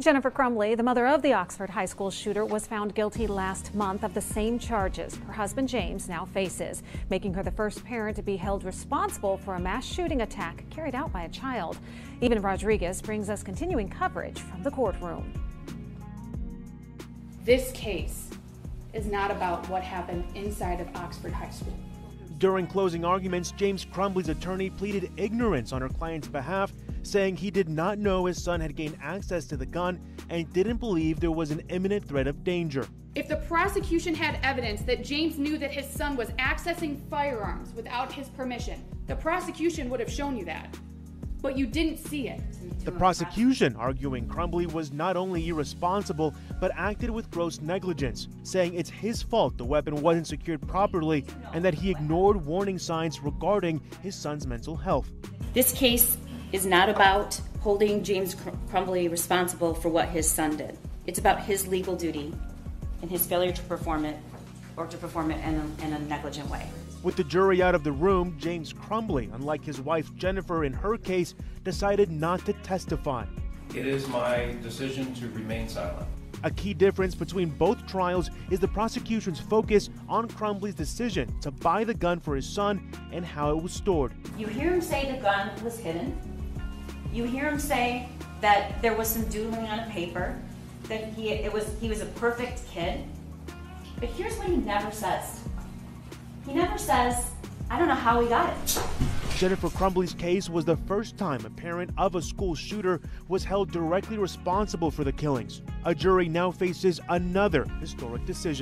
Jennifer Crumbley, the mother of the Oxford High School shooter, was found guilty last month of the same charges her husband James now faces, making her the first parent to be held responsible for a mass shooting attack carried out by a child. Even Rodriguez brings us continuing coverage from the courtroom. This case is not about what happened inside of Oxford High School. During closing arguments, James Crumbly's attorney pleaded ignorance on her client's behalf, saying he did not know his son had gained access to the gun and didn't believe there was an imminent threat of danger. If the prosecution had evidence that James knew that his son was accessing firearms without his permission, the prosecution would have shown you that. But you didn't see it. The prosecution arguing Crumbley was not only irresponsible, but acted with gross negligence, saying it's his fault the weapon wasn't secured properly and that he ignored warning signs regarding his son's mental health. This case is not about holding James Crumbley responsible for what his son did. It's about his legal duty and his failure to perform it, or to perform it in a negligent way. With the jury out of the room, James Crumbley, unlike his wife Jennifer in her case, decided not to testify. It is my decision to remain silent. A key difference between both trials is the prosecution's focus on Crumbley's decision to buy the gun for his son and how it was stored. You hear him say the gun was hidden. You hear him say that there was some doodling on a paper, that he was a perfect kid. But here's what he never says. He never says, I don't know how he got it. Jennifer Crumbley's case was the first time a parent of a school shooter was held directly responsible for the killings. A jury now faces another historic decision.